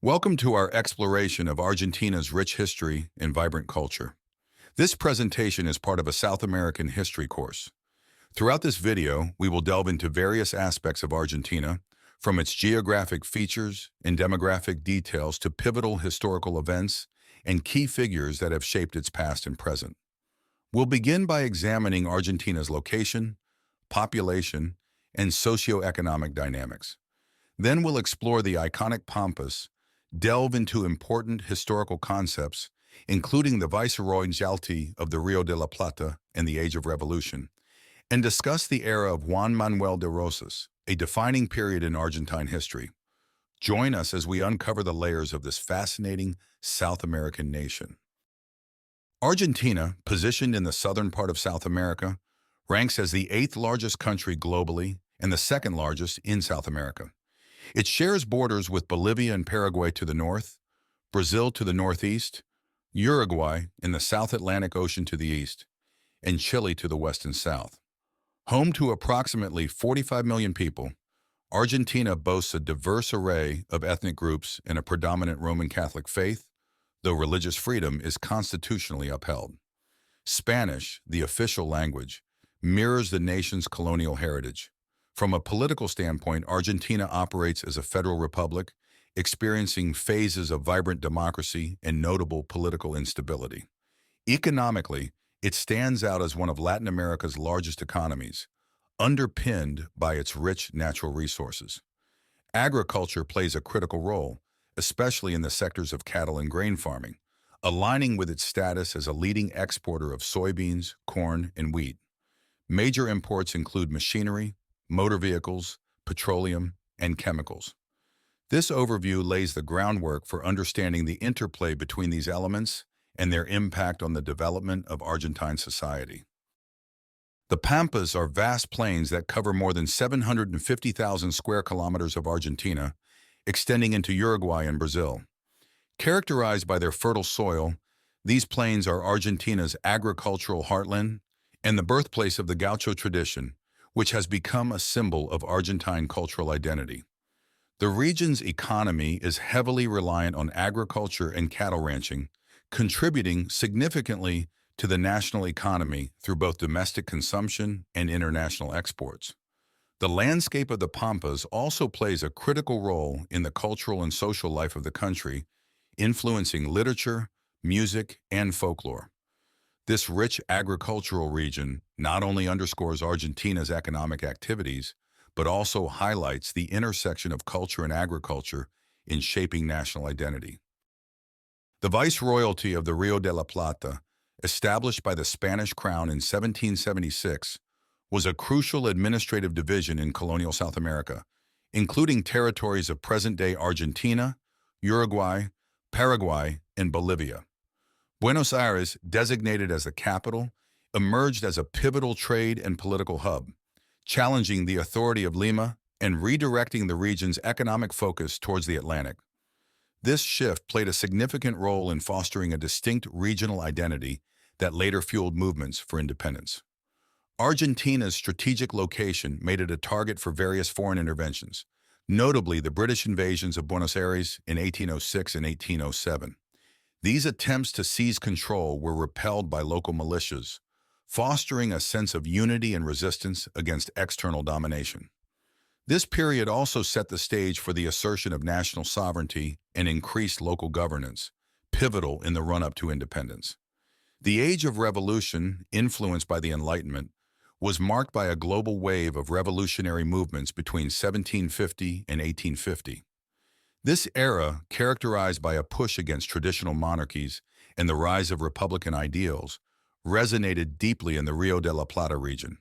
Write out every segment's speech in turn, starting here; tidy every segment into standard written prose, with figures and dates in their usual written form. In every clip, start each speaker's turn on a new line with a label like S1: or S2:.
S1: Welcome to our exploration of Argentina's rich history and vibrant culture. This presentation is part of a South American history course. Throughout this video, we will delve into various aspects of Argentina, from its geographic features and demographic details to pivotal historical events and key figures that have shaped its past and present. We'll begin by examining Argentina's location, population, and socioeconomic dynamics. Then we'll explore the iconic Pampas, delve into important historical concepts, including the viceroyalty of the Rio de la Plata and the Age of Revolution, and discuss the era of Juan Manuel de Rosas, a defining period in Argentine history. Join us as we uncover the layers of this fascinating South American nation. Argentina, positioned in the southern part of South America, ranks as the 8th largest country globally and the 2nd largest in South America. It shares borders with Bolivia and Paraguay to the north, Brazil to the northeast, Uruguay in the South Atlantic Ocean to the east, and Chile to the west and south. Home to approximately 45 million people, Argentina boasts a diverse array of ethnic groups and a predominant Roman Catholic faith, though religious freedom is constitutionally upheld. Spanish, the official language, mirrors the nation's colonial heritage. From a political standpoint, Argentina operates as a federal republic, experiencing phases of vibrant democracy and notable political instability. Economically, it stands out as one of Latin America's largest economies, underpinned by its rich natural resources. Agriculture plays a critical role, especially in the sectors of cattle and grain farming, aligning with its status as a leading exporter of soybeans, corn, and wheat. Major imports include machinery, motor vehicles, petroleum, and chemicals. This overview lays the groundwork for understanding the interplay between these elements and their impact on the development of Argentine society. The Pampas are vast plains that cover more than 750,000 square kilometers of Argentina, extending into Uruguay and Brazil. Characterized by their fertile soil, these plains are Argentina's agricultural heartland and the birthplace of the gaucho tradition, which has become a symbol of Argentine cultural identity. The region's economy is heavily reliant on agriculture and cattle ranching, contributing significantly to the national economy through both domestic consumption and international exports. The landscape of the Pampas also plays a critical role in the cultural and social life of the country, influencing literature, music, and folklore. This rich agricultural region not only underscores Argentina's economic activities, but also highlights the intersection of culture and agriculture in shaping national identity. The Viceroyalty of the Rio de la Plata, established by the Spanish Crown in 1776, was a crucial administrative division in colonial South America, including territories of present-day Argentina, Uruguay, Paraguay, and Bolivia. Buenos Aires, designated as the capital, emerged as a pivotal trade and political hub, challenging the authority of Lima and redirecting the region's economic focus towards the Atlantic. This shift played a significant role in fostering a distinct regional identity that later fueled movements for independence. Argentina's strategic location made it a target for various foreign interventions, notably the British invasions of Buenos Aires in 1806 and 1807. These attempts to seize control were repelled by local militias, fostering a sense of unity and resistance against external domination. This period also set the stage for the assertion of national sovereignty and increased local governance, pivotal in the run-up to independence. The Age of Revolution, influenced by the Enlightenment, was marked by a global wave of revolutionary movements between 1750 and 1850. This era, characterized by a push against traditional monarchies and the rise of republican ideals, resonated deeply in the Rio de la Plata region.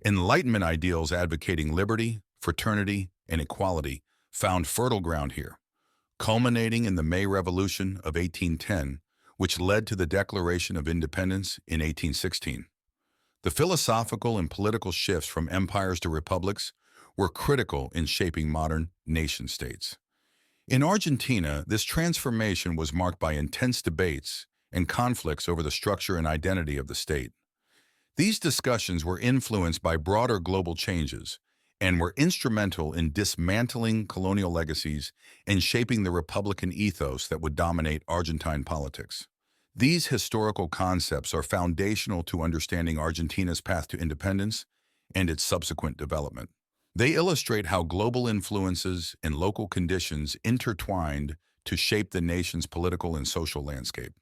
S1: Enlightenment ideals advocating liberty, fraternity, and equality found fertile ground here, culminating in the May Revolution of 1810, which led to the Declaration of Independence in 1816. The philosophical and political shifts from empires to republics were critical in shaping modern nation-states. In Argentina, this transformation was marked by intense debates and conflicts over the structure and identity of the state. These discussions were influenced by broader global changes and were instrumental in dismantling colonial legacies and shaping the republican ethos that would dominate Argentine politics. These historical concepts are foundational to understanding Argentina's path to independence and its subsequent development. They illustrate how global influences and local conditions intertwined to shape the nation's political and social landscape.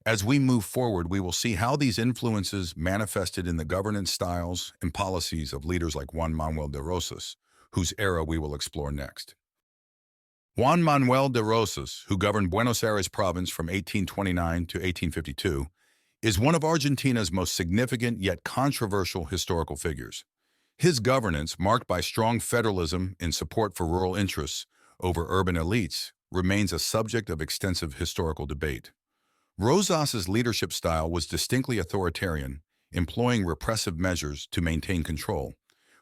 S1: As we move forward, we will see how these influences manifested in the governance styles and policies of leaders like Juan Manuel de Rosas, whose era we will explore next. Juan Manuel de Rosas, who governed Buenos Aires province from 1829 to 1852, is one of Argentina's most significant yet controversial historical figures. His governance, marked by strong federalism and support for rural interests over urban elites, remains a subject of extensive historical debate. Rosas's leadership style was distinctly authoritarian, employing repressive measures to maintain control,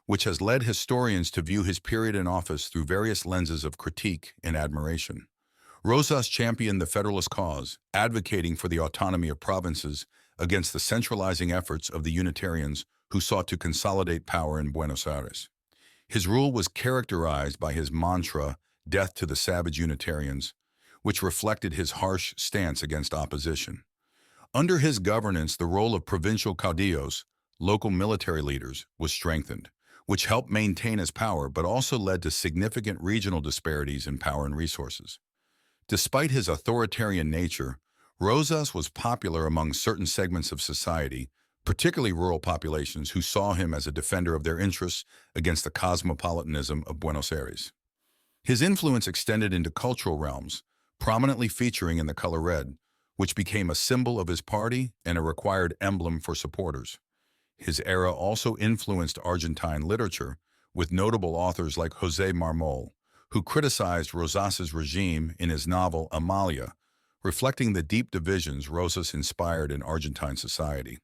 S1: which has led historians to view his period in office through various lenses of critique and admiration. Rosas championed the Federalist cause, advocating for the autonomy of provinces against the centralizing efforts of the Unitarians who sought to consolidate power in Buenos Aires. His rule was characterized by his mantra, "Death to the savage Unitarians," which reflected his harsh stance against opposition. Under his governance, the role of provincial caudillos, local military leaders, was strengthened, which helped maintain his power but also led to significant regional disparities in power and resources. Despite his authoritarian nature, Rosas was popular among certain segments of society, particularly rural populations who saw him as a defender of their interests against the cosmopolitanism of Buenos Aires. His influence extended into cultural realms, prominently featuring in the color red, which became a symbol of his party and a required emblem for supporters. His era also influenced Argentine literature, with notable authors like José Marmol, who criticized Rosas's regime in his novel Amalia, reflecting the deep divisions Rosas inspired in Argentine society.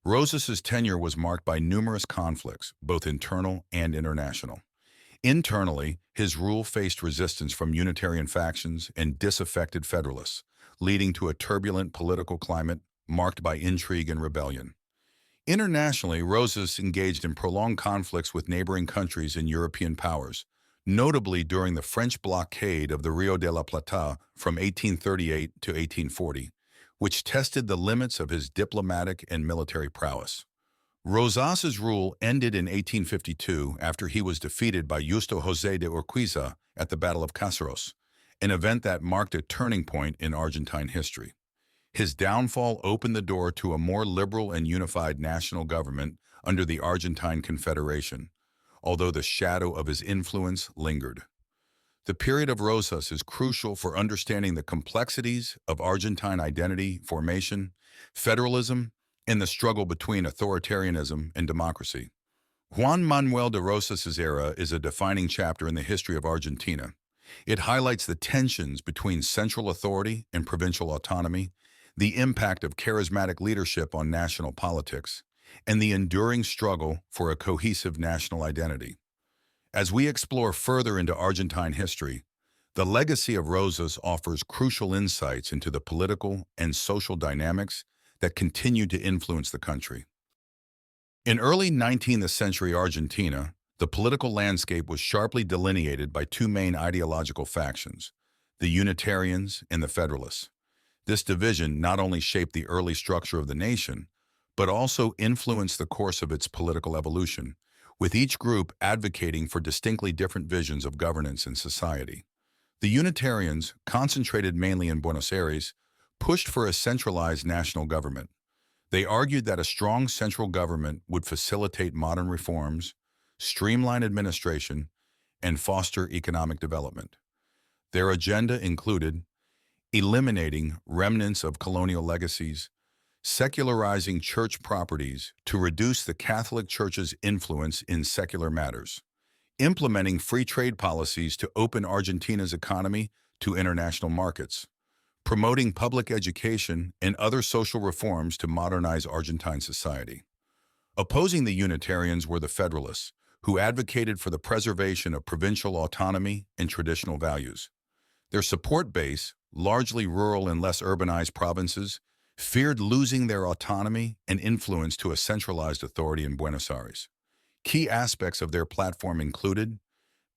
S1: Rosas's tenure was marked by numerous conflicts, both internal and international. Internally, his rule faced resistance from Unitarian factions and disaffected Federalists, leading to a turbulent political climate marked by intrigue and rebellion. Internationally, Rosas engaged in prolonged conflicts with neighboring countries and European powers, notably during the French blockade of the Rio de la Plata from 1838 to 1840, which tested the limits of his diplomatic and military prowess. Rosas's rule ended in 1852 after he was defeated by Justo José de Urquiza at the Battle of Caseros, an event that marked a turning point in Argentine history. His downfall opened the door to a more liberal and unified national government under the Argentine Confederation, although the shadow of his influence lingered. The period of Rosas is crucial for understanding the complexities of Argentine identity formation, federalism, and the struggle between authoritarianism and democracy. Juan Manuel de Rosas's era is a defining chapter in the history of Argentina. It highlights the tensions between central authority and provincial autonomy, the impact of charismatic leadership on national politics, and the enduring struggle for a cohesive national identity. As we explore further into Argentine history, the legacy of Rosas offers crucial insights into the political and social dynamics that continue to influence the country. In early 19th century Argentina, the political landscape was sharply delineated by two main ideological factions, the Unitarians and the Federalists. This division not only shaped the early structure of the nation, but also influenced the course of its political evolution, with each group advocating for distinctly different visions of governance and society. The Unitarians, concentrated mainly in Buenos Aires, pushed for a centralized national government. They argued that a strong central government would facilitate modern reforms, streamline administration, and foster economic development. Their agenda included eliminating remnants of colonial legacies, secularizing church properties to reduce the Catholic Church's influence in secular matters, implementing free trade policies to open Argentina's economy to international markets, promoting public education and other social reforms to modernize Argentine society. Opposing the Unitarians were the Federalists, who advocated for the preservation of provincial autonomy and traditional values. Their support base, largely rural and less urbanized provinces, feared losing their autonomy and influence to a centralized authority in Buenos Aires. Key aspects of their platform included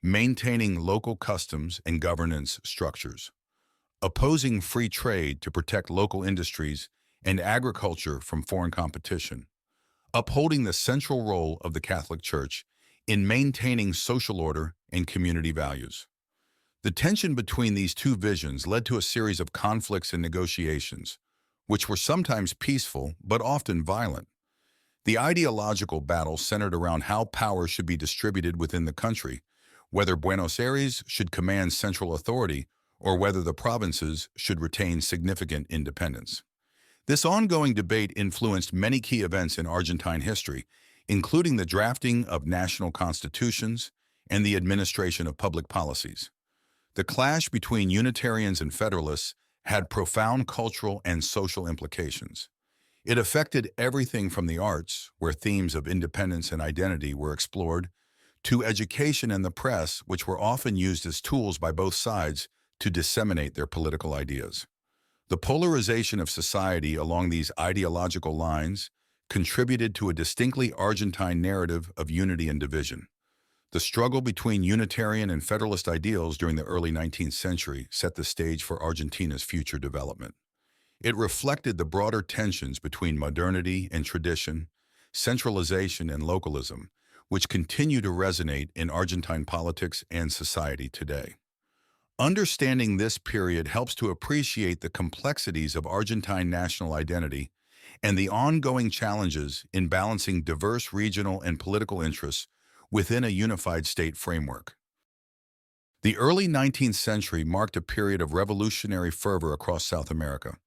S1: maintaining local customs and governance structures, opposing free trade to protect local industries and agriculture from foreign competition, upholding the central role of the Catholic Church in maintaining social order and community values. The tension between these two visions led to a series of conflicts and negotiations, which were sometimes peaceful but often violent. The ideological battle centered around how power should be distributed within the country, whether Buenos Aires should command central authority or whether the provinces should retain significant independence. This ongoing debate influenced many key events in Argentine history, including the drafting of national constitutions and the administration of public policies. The clash between Unitarians and Federalists had profound cultural and social implications. It affected everything from the arts, where themes of independence and identity were explored, to education and the press, which were often used as tools by both sides to disseminate their political ideas. The polarization of society along these ideological lines contributed to a distinctly Argentine narrative of unity and division. The struggle between Unitarian and Federalist ideals during the early 19th century set the stage for Argentina's future development. It reflected the broader tensions between modernity and tradition, centralization and localism, which continue to resonate in Argentine politics and society today. Understanding this period helps to appreciate the complexities of Argentine national identity and the ongoing challenges in balancing diverse regional and political interests within a unified state framework. The early 19th century marked a period of revolutionary fervor across South America,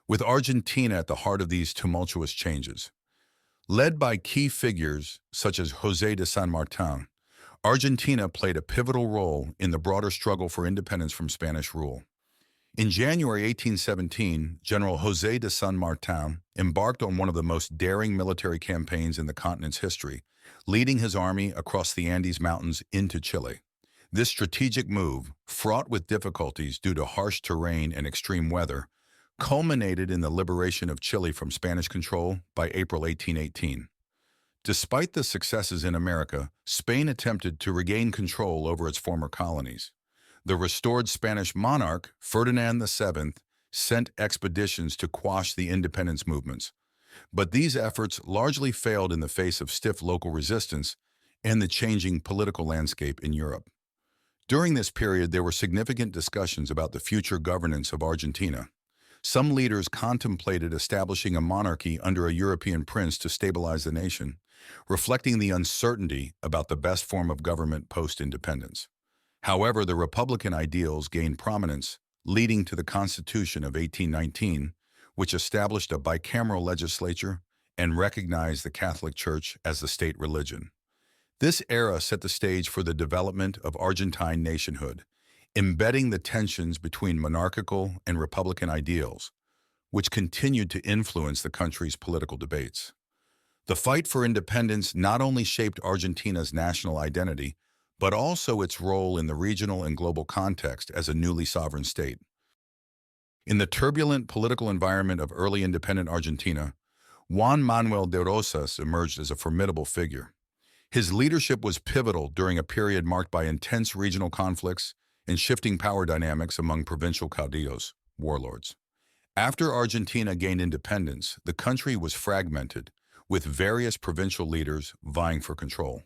S1: with Argentina at the heart of these tumultuous changes. Led by key figures such as José de San Martín, Argentina played a pivotal role in the broader struggle for independence from Spanish rule. In January 1817, General José de San Martín embarked on one of the most daring military campaigns in the continent's history, leading his army across the Andes Mountains into Chile. This strategic move, fraught with difficulties due to harsh terrain and extreme weather, culminated in the liberation of Chile from Spanish control by April 1818. Despite the successes in America, Spain attempted to regain control over its former colonies. The restored Spanish monarch, Ferdinand VII, sent expeditions to quash the independence movements, but these efforts largely failed in the face of stiff local resistance and the changing political landscape in Europe. During this period, there were significant discussions about the future governance of Argentina. Some leaders contemplated establishing a monarchy under a European prince to stabilize the nation, reflecting the uncertainty about the best form of government post-independence. However, the Republican ideals gained prominence, leading to the Constitution of 1819, which established a bicameral legislature and recognized the Catholic Church as the state religion. This era set the stage for the development of Argentine nationhood, embedding the tensions between monarchical and republican ideals, which continued to influence the country's political debates. The fight for independence not only shaped Argentina's national identity, but also its role in the regional and global context as a newly sovereign state. In the turbulent political environment of early independent Argentina, Juan Manuel de Rosas emerged as a formidable figure. His leadership was pivotal during a period marked by intense regional conflicts and shifting power dynamics among provincial caudillos, warlords. After Argentina gained independence, the country was fragmented, with various provincial leaders vying for control.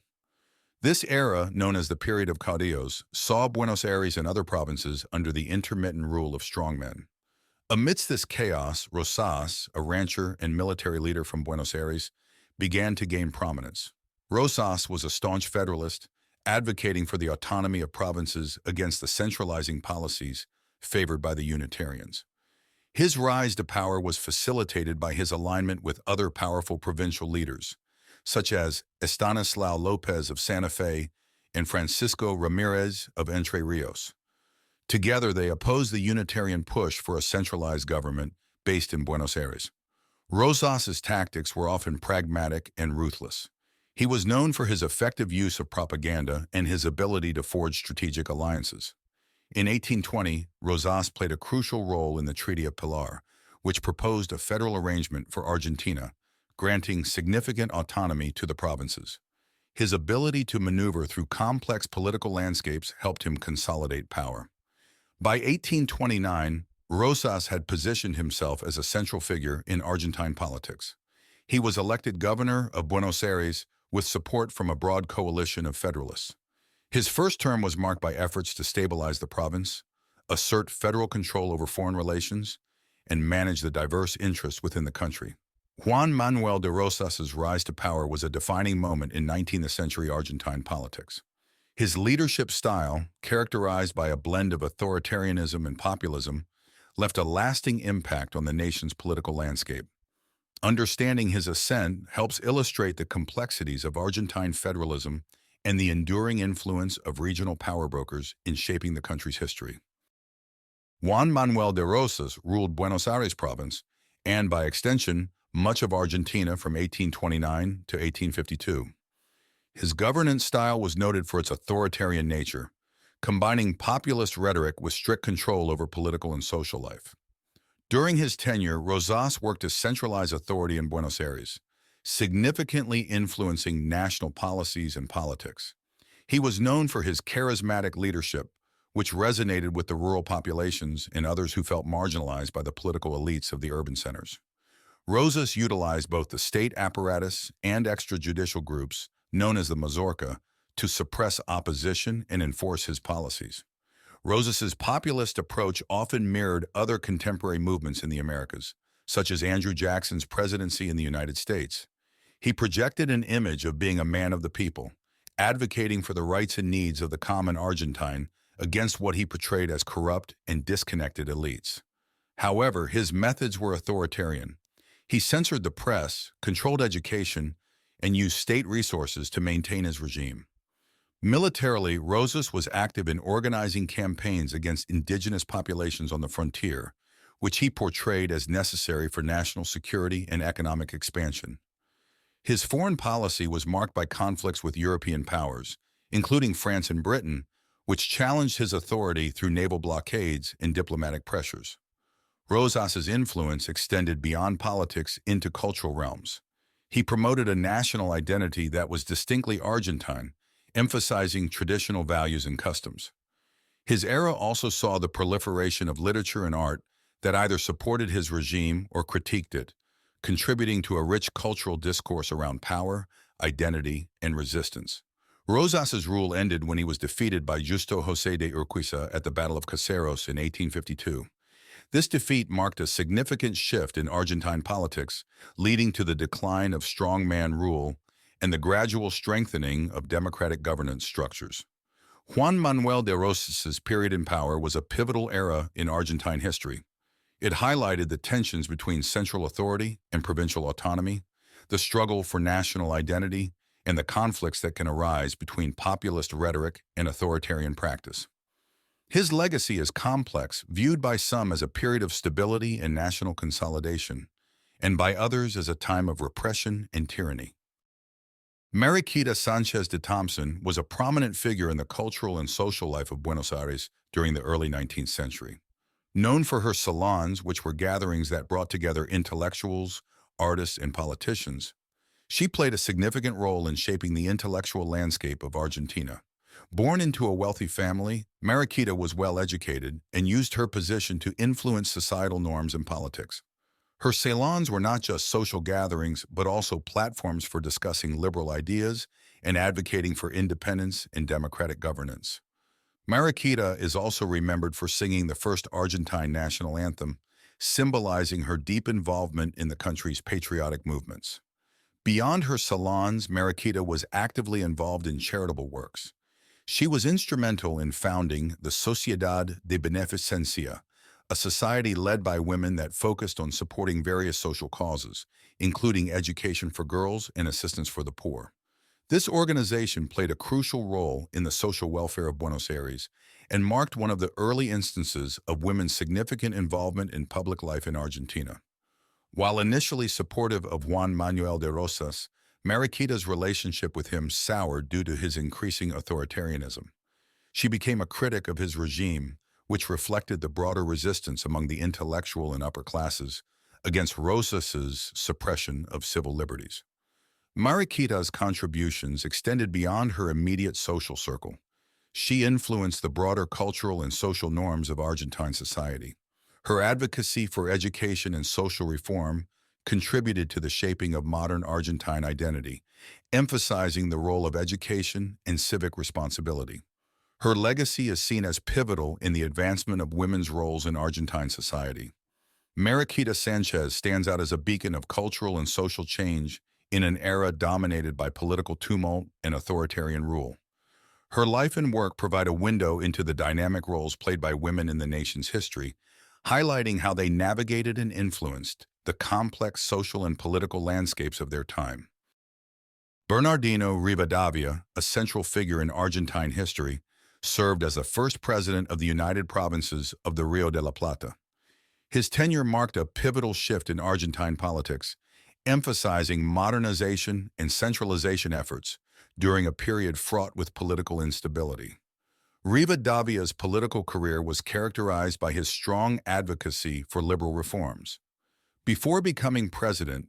S1: This era, known as the period of caudillos, saw Buenos Aires and other provinces under the intermittent rule of strongmen. Amidst this chaos, Rosas, a rancher and military leader from Buenos Aires, began to gain prominence. Rosas was a staunch Federalist, advocating for the autonomy of provinces against the centralizing policies favored by the Unitarians. His rise to power was facilitated by his alignment with other powerful provincial leaders, such as Estanislao López of Santa Fe and Francisco Ramírez of Entre Rios. Together, they opposed the Unitarian push for a centralized government based in Buenos Aires. Rosas's tactics were often pragmatic and ruthless. He was known for his effective use of propaganda and his ability to forge strategic alliances. In 1820, Rosas played a crucial role in the Treaty of Pilar, which proposed a federal arrangement for Argentina, granting significant autonomy to the provinces. His ability to maneuver through complex political landscapes helped him consolidate power. By 1829, Rosas had positioned himself as a central figure in Argentine politics. He was elected governor of Buenos Aires with support from a broad coalition of Federalists. His first term was marked by efforts to stabilize the province, assert federal control over foreign relations, and manage the diverse interests within the country. Juan Manuel de Rosas's rise to power was a defining moment in 19th century Argentine politics. His leadership style, characterized by a blend of authoritarianism and populism, left a lasting impact on the nation's political landscape. Understanding his ascent helps illustrate the complexities of Argentine federalism and the enduring influence of regional power brokers in shaping the country's history. Juan Manuel de Rosas ruled Buenos Aires province and, by extension, much of Argentina from 1829 to 1852. His governance style was noted for its authoritarian nature, combining populist rhetoric with strict control over political and social life. During his tenure, Rosas worked to centralize authority in Buenos Aires, significantly influencing national policies and politics. He was known for his charismatic leadership, which resonated with the rural populations and others who felt marginalized by the political elites of the urban centers. Rosas utilized both the state apparatus and extrajudicial groups, known as the Mazorca, to suppress opposition and enforce his policies. Rosas's populist approach often mirrored other contemporary movements in the Americas, such as Andrew Jackson's presidency in the United States. He projected an image of being a man of the people, advocating for the rights and needs of the common Argentine against what he portrayed as corrupt and disconnected elites. However, his methods were authoritarian. He censored the press, controlled education, and used state resources to maintain his regime. Militarily, Rosas was active in organizing campaigns against indigenous populations on the frontier, which he portrayed as necessary for national security and economic expansion. His foreign policy was marked by conflicts with European powers, including France and Britain, which challenged his authority through naval blockades and diplomatic pressures. Rosas's influence extended beyond politics into cultural realms. He promoted a national identity that was distinctly Argentine, emphasizing traditional values and customs. His era also saw the proliferation of literature and art that either supported his regime or critiqued it, contributing to a rich cultural discourse around power, identity, and resistance. Rosas's rule ended when he was defeated by Justo José de Urquiza at the Battle of Caseros in 1852. This defeat marked a significant shift in Argentine politics, leading to the decline of strongman rule and the gradual strengthening of democratic governance structures. Juan Manuel de Rosas's period in power was a pivotal era in Argentine history. It highlighted the tensions between central authority and provincial autonomy, the struggle for national identity, and the conflicts that can arise between populist rhetoric and authoritarian practice. His legacy is complex, viewed by some as a period of stability and national consolidation, and by others as a time of repression and tyranny. Maraquita Sanchez de Thompson was a prominent figure in the cultural and social life of Buenos Aires during the early 19th century. Known for her salons, which were gatherings that brought together intellectuals, artists, and politicians, she played a significant role in shaping the intellectual landscape of Argentina. Born into a wealthy family, Maraquita was well educated and used her position to influence societal norms and politics. Her salons were not just social gatherings, but also platforms for discussing liberal ideas and advocating for independence and democratic governance. Maraquita is also remembered for singing the first Argentine national anthem, symbolizing her deep involvement in the country's patriotic movements. Beyond her salons, Maraquita was actively involved in charitable works. She was instrumental in founding the Sociedad de Beneficencia, a society led by women that focused on supporting various social causes, including education for girls and assistance for the poor. This organization played a crucial role in the social welfare of Buenos Aires and marked one of the early instances of women's significant involvement in public life in Argentina. While initially supportive of Juan Manuel de Rosas, Maraquita's relationship with him soured due to his increasing authoritarianism. She became a critic of his regime, which reflected the broader resistance among the intellectual and upper classes against Rosas's suppression of civil liberties. Maraquita's contributions extended beyond her immediate social circle. She influenced the broader cultural and social norms of Argentine society. Her advocacy for education and social reform contributed to the shaping of modern Argentine identity, emphasizing the role of education and civic responsibility. Her legacy is seen as pivotal in the advancement of women's roles in Argentine society. Maraquita Sanchez stands out as a beacon of cultural and social change in an era dominated by political tumult and authoritarian rule. Her life and work provide a window into the dynamic roles played by women in the nation's history, highlighting how they navigated and influenced the complex social and political landscapes of their time. Bernardino Rivadavia, a central figure in Argentine history, served as the first president of the United Provinces of the Rio de la Plata. His tenure marked a pivotal shift in Argentine politics, emphasizing modernization and centralization efforts during a period fraught with political instability. Rivadavia's political career was characterized by his strong advocacy for liberal reforms. Before becoming president,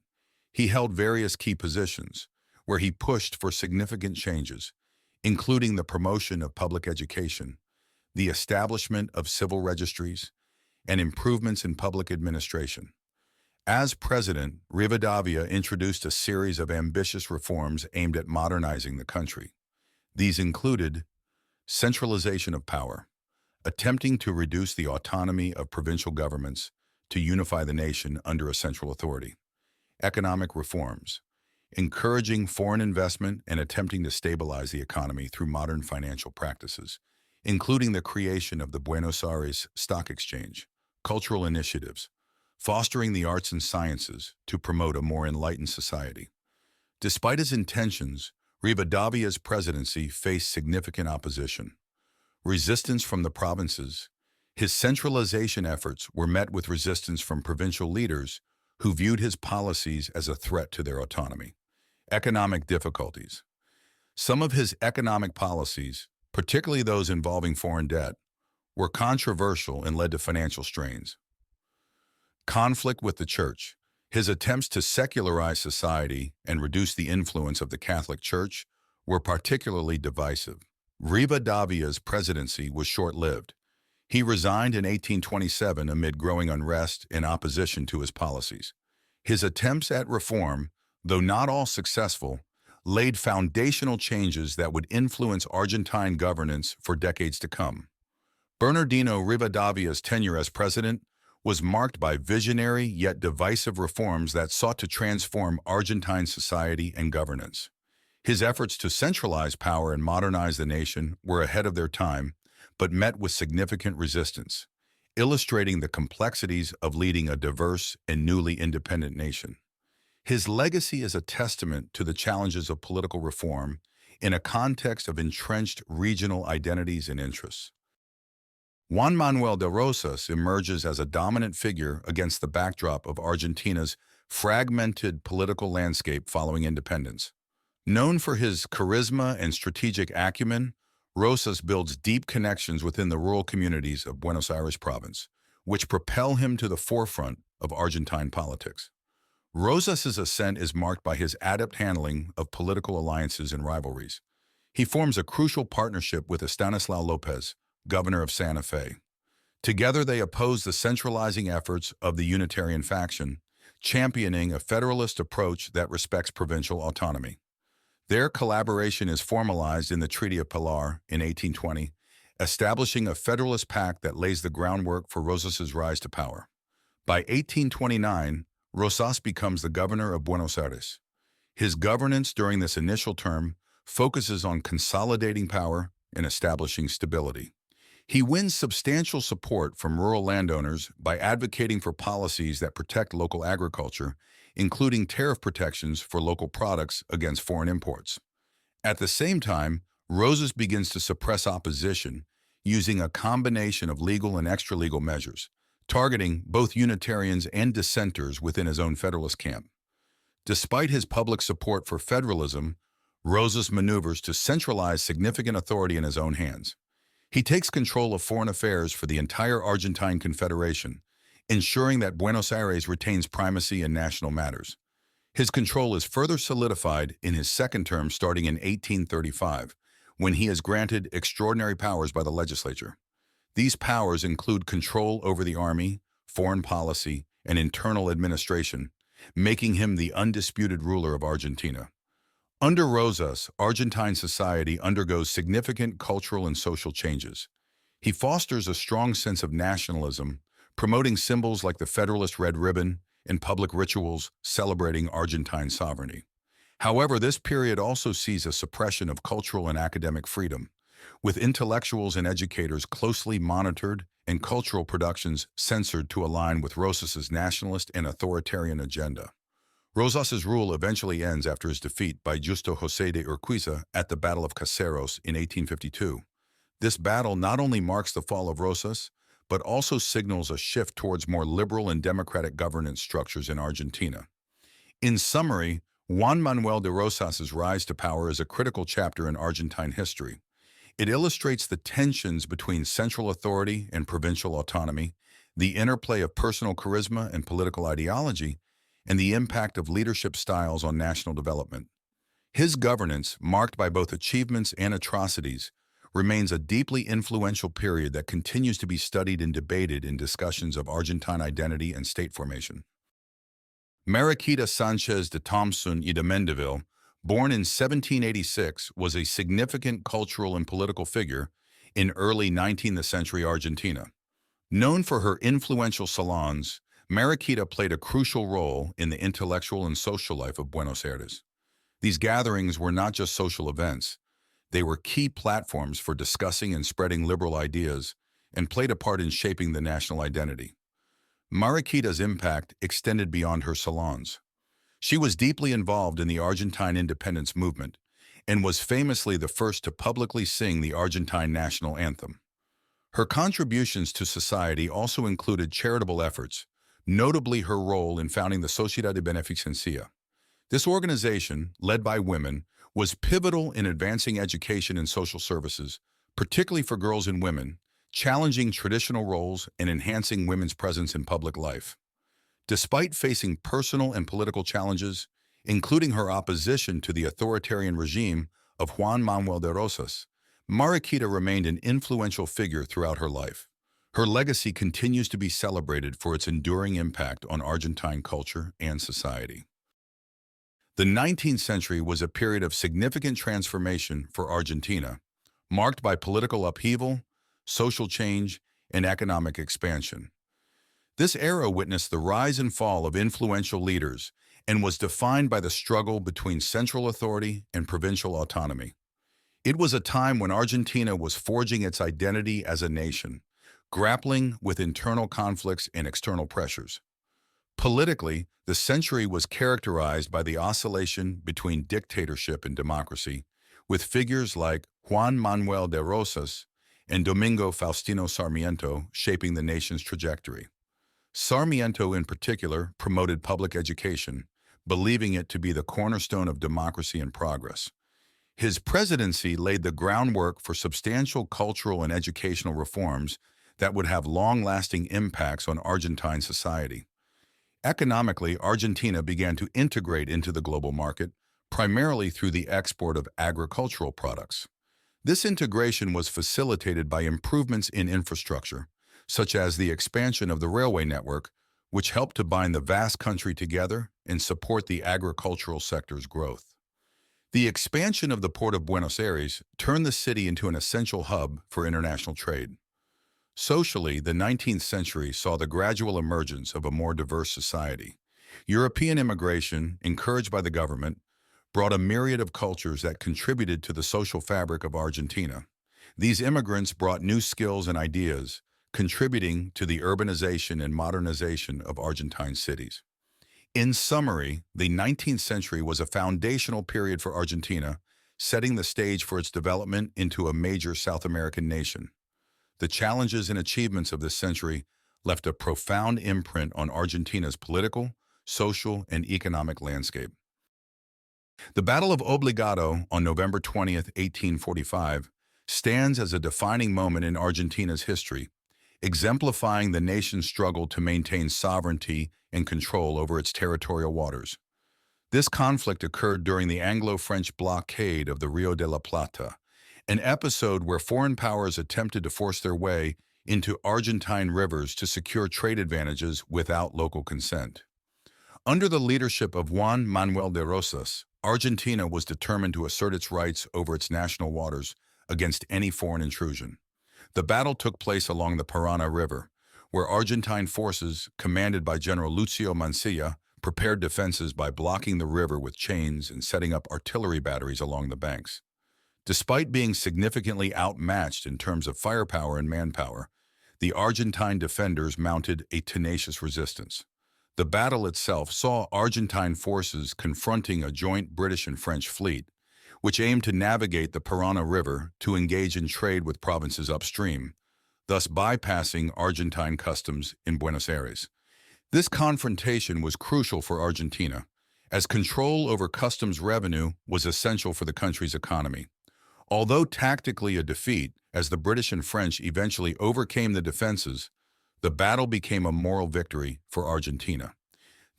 S1: he held various key positions, where he pushed for significant changes, including the promotion of public education, the establishment of civil registries, and improvements in public administration. As president, Rivadavia introduced a series of ambitious reforms aimed at modernizing the country. These included centralization of power, attempting to reduce the autonomy of provincial governments to unify the nation under a central authority; economic reforms, encouraging foreign investment and attempting to stabilize the economy through modern financial practices, including the creation of the Buenos Aires Stock Exchange; cultural initiatives, fostering the arts and sciences to promote a more enlightened society. Despite his intentions, Rivadavia's presidency faced significant opposition. Resistance from the provinces. His centralization efforts were met with resistance from provincial leaders who viewed his policies as a threat to their autonomy. Economic difficulties. Some of his economic policies, particularly those involving foreign debt, were controversial and led to financial strains. Conflict with the Church. His attempts to secularize society and reduce the influence of the Catholic Church were particularly divisive. Rivadavia's presidency was short-lived. He resigned in 1827 amid growing unrest and opposition to his policies. His attempts at reform, though not all successful, laid foundational changes that would influence Argentine governance for decades to come. Bernardino Rivadavia's tenure as president was marked by visionary yet divisive reforms that sought to transform Argentine society and governance. His efforts to centralize power and modernize the nation were ahead of their time, but met with significant resistance, illustrating the complexities of leading a diverse and newly independent nation. His legacy is a testament to the challenges of political reform in a context of entrenched regional identities and interests. Juan Manuel de Rosas emerges as a dominant figure against the backdrop of Argentina's fragmented political landscape following independence. Known for his charisma and strategic acumen, Rosas builds deep connections within the rural communities of Buenos Aires province, which propel him to the forefront of Argentine politics. Rosas's ascent is marked by his adept handling of political alliances and rivalries. He forms a crucial partnership with Estanislao Lopez, governor of Santa Fe. Together they oppose the centralizing efforts of the Unitarian faction, championing a federalist approach that respects provincial autonomy. Their collaboration is formalized in the Treaty of Pilar in 1820, establishing a federalist pact that lays the groundwork for Rosas's rise to power. By 1829, Rosas becomes the governor of Buenos Aires. His governance during this initial term focuses on consolidating power and establishing stability. He wins substantial support from rural landowners by advocating for policies that protect local agriculture, including tariff protections for local products against foreign imports. At the same time, Rosas begins to suppress opposition using a combination of legal and extra-legal measures, targeting both Unitarians and dissenters within his own Federalist camp. Despite his public support for federalism, Rosas maneuvers to centralize significant authority in his own hands. He takes control of foreign affairs for the entire Argentine Confederation, ensuring that Buenos Aires retains primacy in national matters. His control is further solidified in his second term starting in 1835, when he is granted extraordinary powers by the legislature. These powers include control over the army, foreign policy, and internal administration, making him the undisputed ruler of Argentina. Under Rosas, Argentine society undergoes significant cultural and social changes. He fosters a strong sense of nationalism, promoting symbols like the Federalist red ribbon and public rituals celebrating Argentine sovereignty. However, this period also sees a suppression of cultural and academic freedom, with intellectuals and educators closely monitored and cultural productions censored to align with Rosas's nationalist and authoritarian agenda. Rosas's rule eventually ends after his defeat by Justo José de Urquiza at the Battle of Caseros in 1852. This battle not only marks the fall of Rosas, but also signals a shift towards more liberal and democratic governance structures in Argentina. In summary, Juan Manuel de Rosas's rise to power is a critical chapter in Argentine history. It illustrates the tensions between central authority and provincial autonomy, the interplay of personal charisma and political ideology, and the impact of leadership styles on national development. His governance, marked by both achievements and atrocities, remains a deeply influential period that continues to be studied and debated in discussions of Argentine identity and state formation. Maraquita Sanchez de Thompson y de Mendeville, born in 1786, was a significant cultural and political figure in early 19th century Argentina. Known for her influential salons, Maraquita played a crucial role in the intellectual and social life of Buenos Aires. These gatherings were not just social events. They were key platforms for discussing and spreading liberal ideas and played a part in shaping the national identity. Maraquita's impact extended beyond her salons. She was deeply involved in the Argentine independence movement and was famously the first to publicly sing the Argentine national anthem. Her contributions to society also included charitable efforts, notably her role in founding the Sociedad de Beneficencia. This organization, led by women, was pivotal in advancing education and social services, particularly for girls and women, challenging traditional roles and enhancing women's presence in public life. Despite facing personal and political challenges, including her opposition to the authoritarian regime of Juan Manuel de Rosas, Maraquita remained an influential figure throughout her life. Her legacy continues to be celebrated for its enduring impact on Argentine culture and society. The 19th century was a period of significant transformation for Argentina, marked by political upheaval, social change, and economic expansion. This era witnessed the rise and fall of influential leaders and was defined by the struggle between central authority and provincial autonomy. It was a time when Argentina was forging its identity as a nation, grappling with internal conflicts and external pressures. Politically, the century was characterized by the oscillation between dictatorship and democracy, with figures like Juan Manuel de Rosas and Domingo Faustino Sarmiento shaping the nation's trajectory. Sarmiento, in particular, promoted public education, believing it to be the cornerstone of democracy and progress. His presidency laid the groundwork for substantial cultural and educational reforms that would have long-lasting impacts on Argentine society. Economically, Argentina began to integrate into the global market, primarily through the export of agricultural products. This integration was facilitated by improvements in infrastructure, such as the expansion of the railway network, which helped to bind the vast country together and support the agricultural sector's growth. The expansion of the Port of Buenos Aires turned the city into an essential hub for international trade. Socially, the 19th century saw the gradual emergence of a more diverse society. European immigration, encouraged by the government, brought a myriad of cultures that contributed to the social fabric of Argentina. These immigrants brought new skills and ideas, contributing to the urbanization and modernization of Argentine cities. In summary, the 19th century was a foundational period for Argentina, setting the stage for its development into a major South American nation. The challenges and achievements of this century left a profound imprint on Argentina's political, social, and economic landscape. The Battle of Obligado on November 20, 1845, stands as a defining moment in Argentina's history, exemplifying the nation's struggle to maintain sovereignty and control over its territorial waters. This conflict occurred during the Anglo-French blockade of the Rio de la Plata, an episode where foreign powers attempted to force their way into Argentine rivers to secure trade advantages without local consent. Under the leadership of Juan Manuel de Rosas, Argentina was determined to assert its rights over its national waters against any foreign intrusion. The battle took place along the Paraná River, where Argentine forces, commanded by General Lucio Mansilla, prepared defenses by blocking the river with chains and setting up artillery batteries along the banks. Despite being significantly outmatched in terms of firepower and manpower, the Argentine defenders mounted a tenacious resistance. The battle itself saw Argentine forces confronting a joint British and French fleet, which aimed to navigate the Paraná River to engage in trade with provinces upstream, thus bypassing Argentine customs in Buenos Aires. This confrontation was crucial for Argentina, as control over customs revenue was essential for the country's economy. Although tactically a defeat, as the British and French eventually overcame the defenses, the battle became a moral victory for Argentina.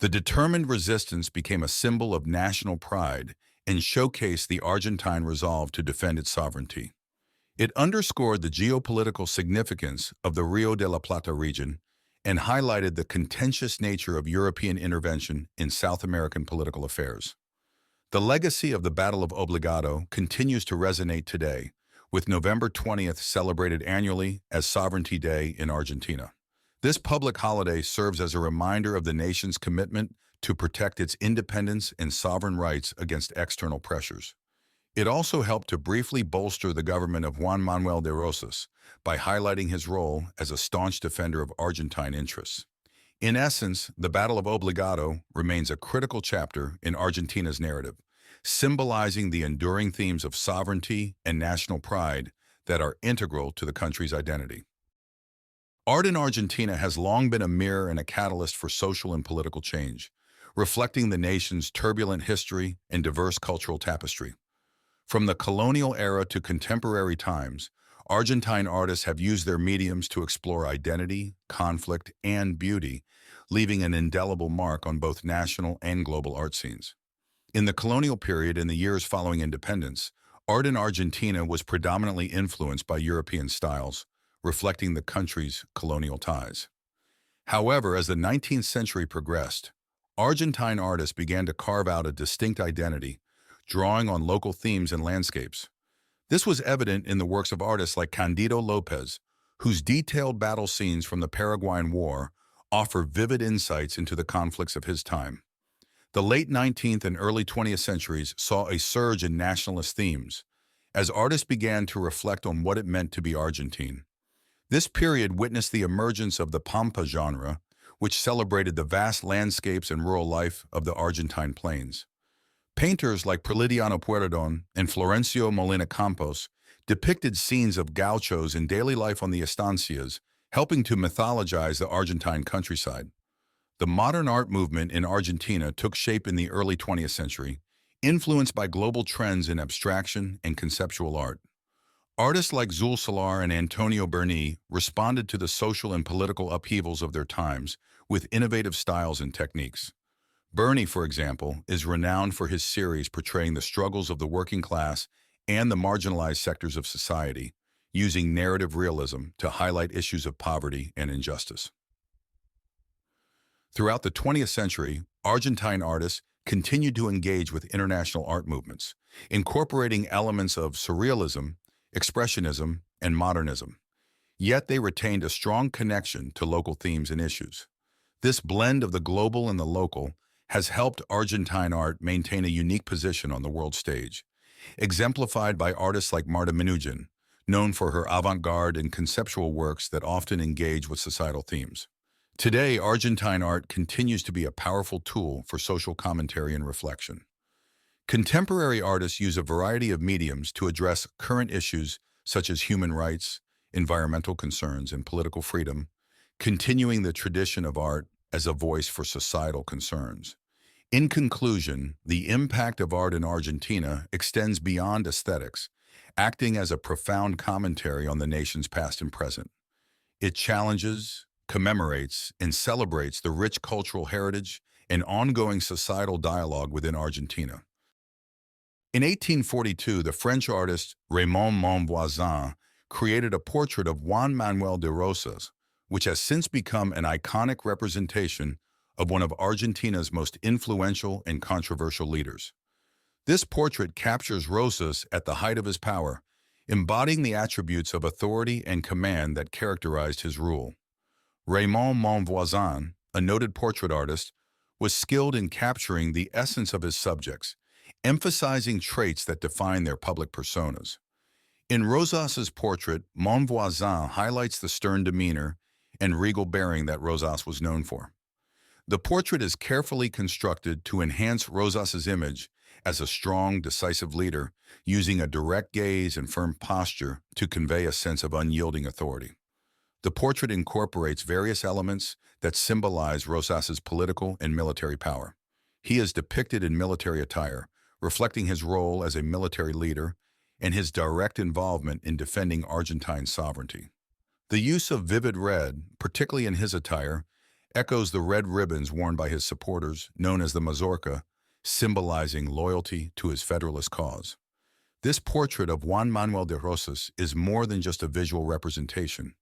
S1: The determined resistance became a symbol of national pride and showcased the Argentine resolve to defend its sovereignty. It underscored the geopolitical significance of the Rio de la Plata region and highlighted the contentious nature of European intervention in South American political affairs. The legacy of the Battle of Obligado continues to resonate today, with November 20th celebrated annually as Sovereignty Day in Argentina. This public holiday serves as a reminder of the nation's commitment to protect its independence and sovereign rights against external pressures. It also helped to briefly bolster the government of Juan Manuel de Rosas by highlighting his role as a staunch defender of Argentine interests. In essence, the Battle of Obligado remains a critical chapter in Argentina's narrative, symbolizing the enduring themes of sovereignty and national pride that are integral to the country's identity. Art in Argentina has long been a mirror and a catalyst for social and political change, reflecting the nation's turbulent history and diverse cultural tapestry. From the colonial era to contemporary times, Argentine artists have used their mediums to explore identity, conflict, and beauty, leaving an indelible mark on both national and global art scenes. In the colonial period and the years following independence, art in Argentina was predominantly influenced by European styles, reflecting the country's colonial ties. However, as the 19th century progressed, Argentine artists began to carve out a distinct identity, drawing on local themes and landscapes. This was evident in the works of artists like Candido Lopez, whose detailed battle scenes from the Paraguayan War offer vivid insights into the conflicts of his time. The late 19th and early 20th centuries saw a surge in nationalist themes, as artists began to reflect on what it meant to be Argentine. This period witnessed the emergence of the Pampa genre, which celebrated the vast landscapes and rural life of the Argentine plains. Painters like Prilidiano Pueyrredón and Florencio Molina Campos depicted scenes of gauchos in daily life on the estancias, helping to mythologize the Argentine countryside. The modern art movement in Argentina took shape in the early 20th century, influenced by global trends in abstraction and conceptual art. Artists like Zul Solar and Antonio Berni responded to the social and political upheavals of their times with innovative styles and techniques. Berni, for example, is renowned for his series portraying the struggles of the working class and the marginalized sectors of society, using narrative realism to highlight issues of poverty and injustice. Throughout the 20th century, Argentine artists continued to engage with international art movements, incorporating elements of surrealism, expressionism, and modernism. Yet they retained a strong connection to local themes and issues. This blend of the global and the local has helped Argentine art maintain a unique position on the world stage, exemplified by artists like Marta Minujín, known for her avant-garde and conceptual works that often engage with societal themes. Today, Argentine art continues to be a powerful tool for social commentary and reflection. Contemporary artists use a variety of mediums to address current issues such as human rights, environmental concerns, and political freedom, continuing the tradition of art as a voice for societal concerns. In conclusion, the impact of art in Argentina extends beyond aesthetics, acting as a profound commentary on the nation's past and present. It challenges, commemorates, and celebrates the rich cultural heritage and ongoing societal dialogue within Argentina. In 1842, the French artist Raymond Monvoisin created a portrait of Juan Manuel de Rosas, which has since become an iconic representation of one of Argentina's most influential and controversial leaders. This portrait captures Rosas at the height of his power, embodying the attributes of authority and command that characterized his rule. Raymond Monvoisin, a noted portrait artist, was skilled in capturing the essence of his subjects, emphasizing traits that define their public personas. In Rosas's portrait, Monvoisin highlights the stern demeanor and regal bearing that Rosas was known for. The portrait is carefully constructed to enhance Rosas's image as a strong, decisive leader, using a direct gaze and firm posture to convey a sense of unyielding authority. The portrait incorporates various elements that symbolize Rosas's political and military power. He is depicted in military attire, reflecting his role as a military leader and his direct involvement in defending Argentine sovereignty. The use of vivid red, particularly in his attire, echoes the red ribbons worn by his supporters, known as the mazorca, symbolizing loyalty to his Federalist cause. This portrait of Juan Manuel de Rosas is more than just a visual representation.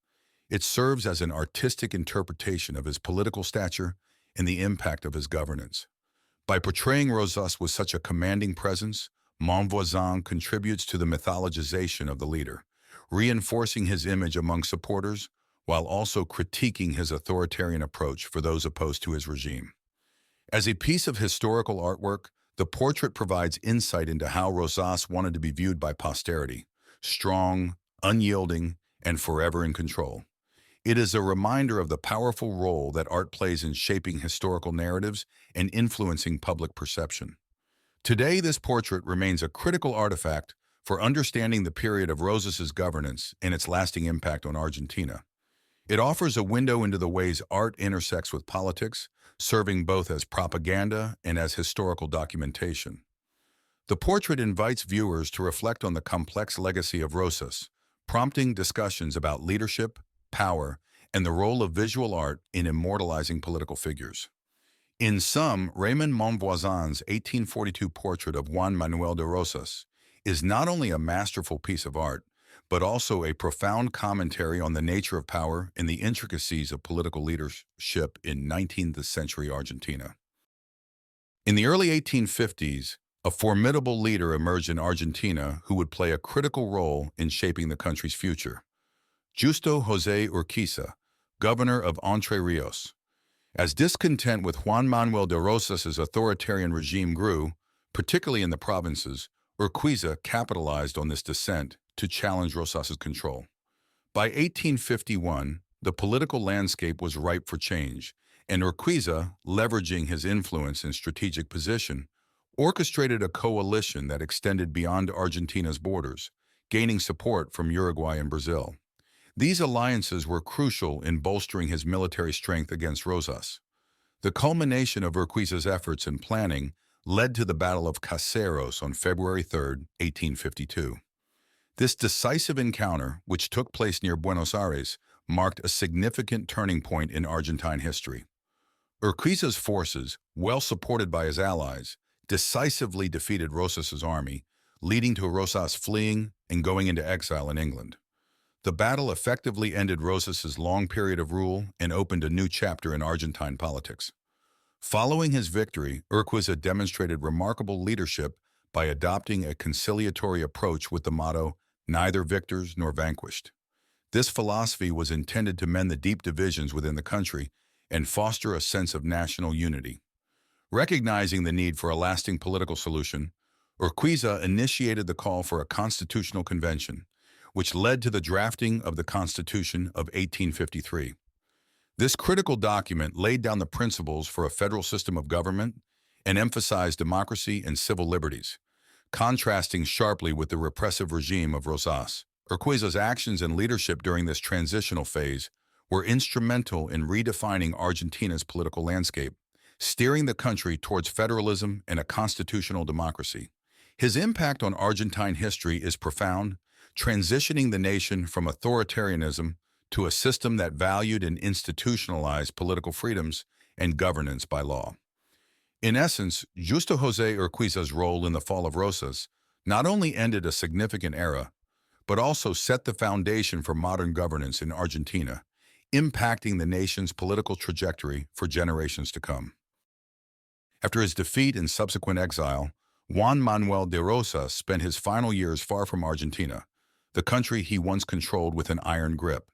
S1: It serves as an artistic interpretation of his political stature and the impact of his governance. By portraying Rosas with such a commanding presence, Monvoisin contributes to the mythologization of the leader, reinforcing his image among supporters while also critiquing his authoritarian approach for those opposed to his regime. As a piece of historical artwork, the portrait provides insight into how Rosas wanted to be viewed by posterity: strong, unyielding, and forever in control. It is a reminder of the powerful role that art plays in shaping historical narratives and influencing public perception. Today, this portrait remains a critical artifact for understanding the period of Rosas's governance and its lasting impact on Argentina. It offers a window into the ways art intersects with politics, serving both as propaganda and as historical documentation. The portrait invites viewers to reflect on the complex legacy of Rosas, prompting discussions about leadership, power, and the role of visual art in immortalizing political figures. In sum, Raymond Monvoisin's 1842 portrait of Juan Manuel de Rosas is not only a masterful piece of art, but also a profound commentary on the nature of power and the intricacies of political leadership in 19th century Argentina. In the early 1850s, a formidable leader emerged in Argentina who would play a critical role in shaping the country's future: Justo José Urquiza, governor of Entre Rios. As discontent with Juan Manuel de Rosas's authoritarian regime grew, particularly in the provinces, Urquiza capitalized on this dissent to challenge Rosas's control. By 1851, the political landscape was ripe for change, and Urquiza, leveraging his influence and strategic position, orchestrated a coalition that extended beyond Argentina's borders, gaining support from Uruguay and Brazil. These alliances were crucial in bolstering his military strength against Rosas. The culmination of Urquiza's efforts and planning led to the Battle of Caseros on February 3, 1852. This decisive encounter, which took place near Buenos Aires, marked a significant turning point in Argentine history. Urquiza's forces, well supported by his allies, decisively defeated Rosas's army, leading to Rosas fleeing and going into exile in England. The battle effectively ended Rosas's long period of rule and opened a new chapter in Argentine politics. Following his victory, Urquiza demonstrated remarkable leadership by adopting a conciliatory approach with the motto, "Neither victors nor vanquished." This philosophy was intended to mend the deep divisions within the country and foster a sense of national unity. Recognizing the need for a lasting political solution, Urquiza initiated the call for a constitutional convention, which led to the drafting of the Constitution of 1853. This critical document laid down the principles for a federal system of government and emphasized democracy and civil liberties, contrasting sharply with the repressive regime of Rosas. Urquiza's actions and leadership during this transitional phase were instrumental in redefining Argentina's political landscape, steering the country towards federalism and a constitutional democracy. His impact on Argentine history is profound, transitioning the nation from authoritarianism to a system that valued and institutionalized political freedoms and governance by law. In essence, Justo José Urquiza's role in the fall of Rosas not only ended a significant era, but also set the foundation for modern governance in Argentina, impacting the nation's political trajectory for generations to come. After his defeat and subsequent exile, Juan Manuel de Rosas spent his final years far from Argentina, the country he once controlled with an iron grip.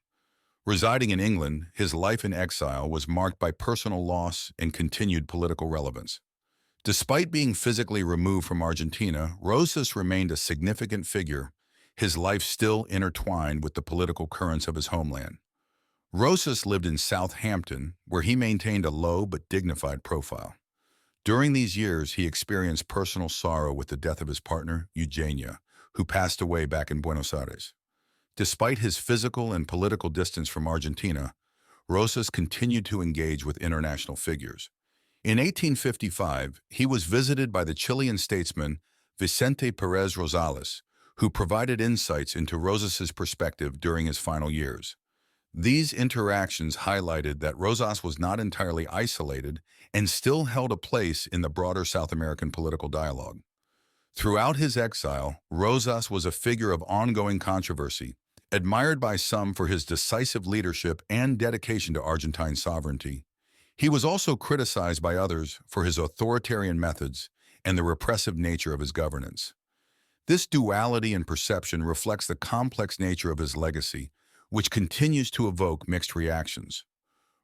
S1: Residing in England, his life in exile was marked by personal loss and continued political relevance. Despite being physically removed from Argentina, Rosas remained a significant figure, his life still intertwined with the political currents of his homeland. Rosas lived in Southampton, where he maintained a low but dignified profile. During these years, he experienced personal sorrow with the death of his partner, Eugenia, who passed away back in Buenos Aires. Despite his physical and political distance from Argentina, Rosas continued to engage with international figures. In 1855, he was visited by the Chilean statesman Vicente Pérez Rosales, who provided insights into Rosas's perspective during his final years. These interactions highlighted that Rosas was not entirely isolated and still held a place in the broader South American political dialogue. Throughout his exile, Rosas was a figure of ongoing controversy, admired by some for his decisive leadership and dedication to Argentine sovereignty. He was also criticized by others for his authoritarian methods and the repressive nature of his governance. This duality in perception reflects the complex nature of his legacy, which continues to evoke mixed reactions.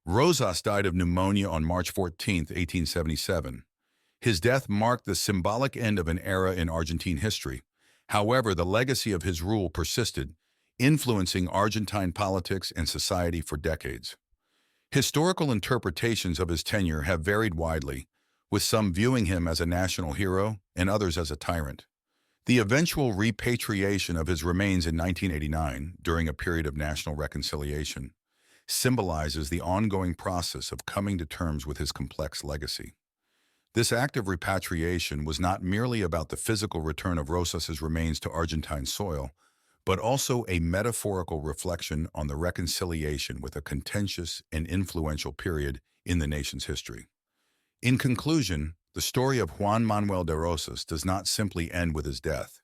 S1: Rosas died of pneumonia on March 14, 1877. His death marked the symbolic end of an era in Argentine history. However, the legacy of his rule persisted, influencing Argentine politics and society for decades. Historical interpretations of his tenure have varied widely, with some viewing him as a national hero and others as a tyrant. The eventual repatriation of his remains in 1989, during a period of national reconciliation, symbolizes the ongoing process of coming to terms with his complex legacy. This act of repatriation was not merely about the physical return of Rosas's remains to Argentine soil, but also a metaphorical reflection on the reconciliation with a contentious and influential period in the nation's history. In conclusion, the story of Juan Manuel de Rosas does not simply end with his death.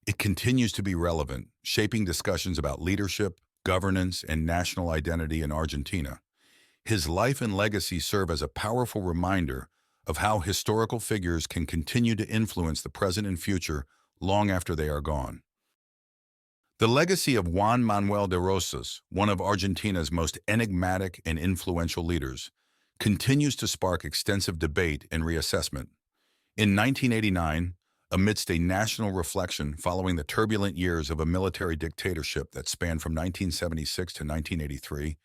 S1: It continues to be relevant, shaping discussions about leadership, governance, and national identity in Argentina. His life and legacy serve as a powerful reminder of how historical figures can continue to influence the present and future long after they are gone. The legacy of Juan Manuel de Rosas, one of Argentina's most enigmatic and influential leaders, continues to spark extensive debate and reassessment. In 1989, amidst a national reflection following the turbulent years of a military dictatorship that spanned from 1976 to 1983,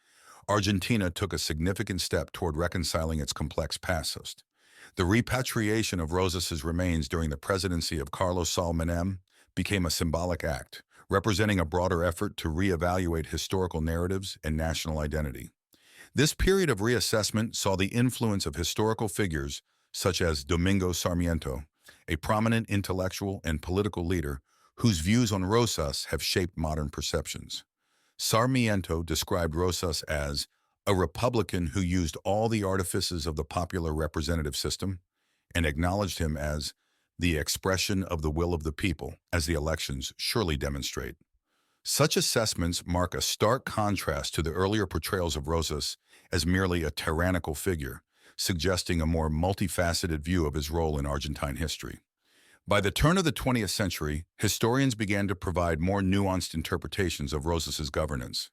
S1: Argentina took a significant step toward reconciling its complex past. The repatriation of Rosas's remains during the presidency of Carlos Saúl Menem became a symbolic act, representing a broader effort to reevaluate historical narratives and national identity. This period of reassessment saw the influence of historical figures such as Domingo Sarmiento, a prominent intellectual and political leader whose views on Rosas have shaped modern perceptions. Sarmiento described Rosas as a Republican who used all the artifices of the popular representative system and acknowledged him as the expression of the will of the people, as the elections surely demonstrate. Such assessments mark a stark contrast to the earlier portrayals of Rosas as merely a tyrannical figure, suggesting a more multifaceted view of his role in Argentine history. By the turn of the 20th century, historians began to provide more nuanced interpretations of Rosas's governance.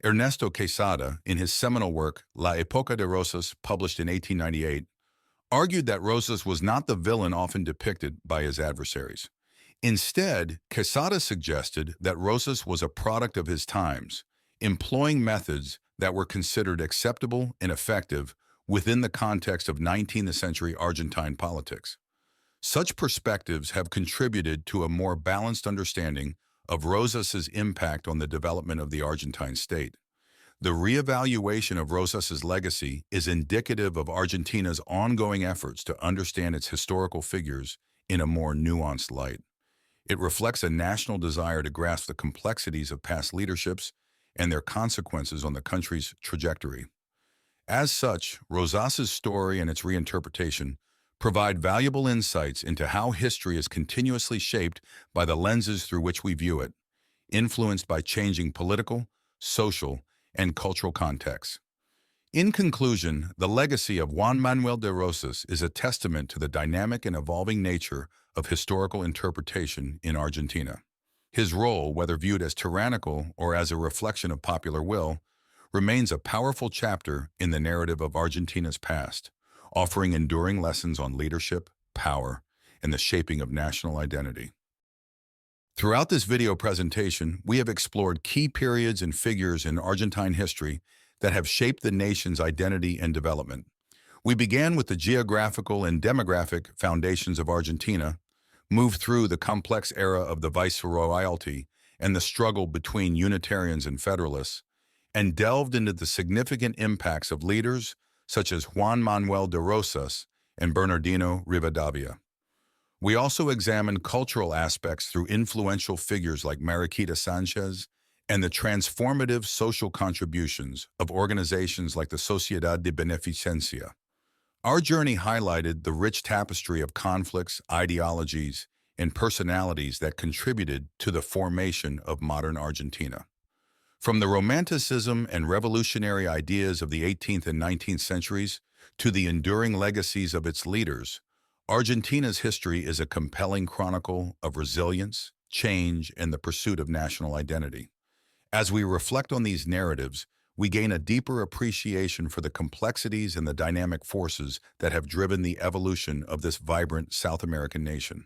S1: Ernesto Quesada, in his seminal work La Época de Rosas, published in 1898, argued that Rosas was not the villain often depicted by his adversaries. Instead, Quesada suggested that Rosas was a product of his times, employing methods that were considered acceptable and effective within the context of 19th century Argentine politics. Such perspectives have contributed to a more balanced understanding of Rosas's impact on the development of the Argentine state. The reevaluation of Rosas's legacy is indicative of Argentina's ongoing efforts to understand its historical figures in a more nuanced light. It reflects a national desire to grasp the complexities of past leaderships and their consequences on the country's trajectory. As such, Rosas's story and its reinterpretation provide valuable insights into how history is continuously shaped by the lenses through which we view it, influenced by changing political, social, and cultural contexts. In conclusion, the legacy of Juan Manuel de Rosas is a testament to the dynamic and evolving nature of historical interpretation in Argentina. His role, whether viewed as tyrannical or as a reflection of popular will, remains a powerful chapter in the narrative of Argentina's past, offering enduring lessons on leadership, power, and the shaping of national identity. Throughout this video presentation, we have explored key periods and figures in Argentine history that have shaped the nation's identity and development. We began with the geographical and demographic foundations of Argentina, moved through the complex era of the viceroyalty and the struggle between Unitarians and Federalists, and delved into the significant impacts of leaders such as Juan Manuel de Rosas and Bernardino Rivadavia. We also examined cultural aspects through influential figures like Maraquita Sanchez and the transformative social contributions of organizations like the Sociedad de Beneficencia. Our journey highlighted the rich tapestry of conflicts, ideologies, and personalities that contributed to the formation of modern Argentina. From the Romanticism and revolutionary ideas of the 18th and 19th centuries to the enduring legacies of its leaders, Argentina's history is a compelling chronicle of resilience, change, and the pursuit of national identity. As we reflect on these narratives, we gain a deeper appreciation for the complexities and the dynamic forces that have driven the evolution of this vibrant South American nation.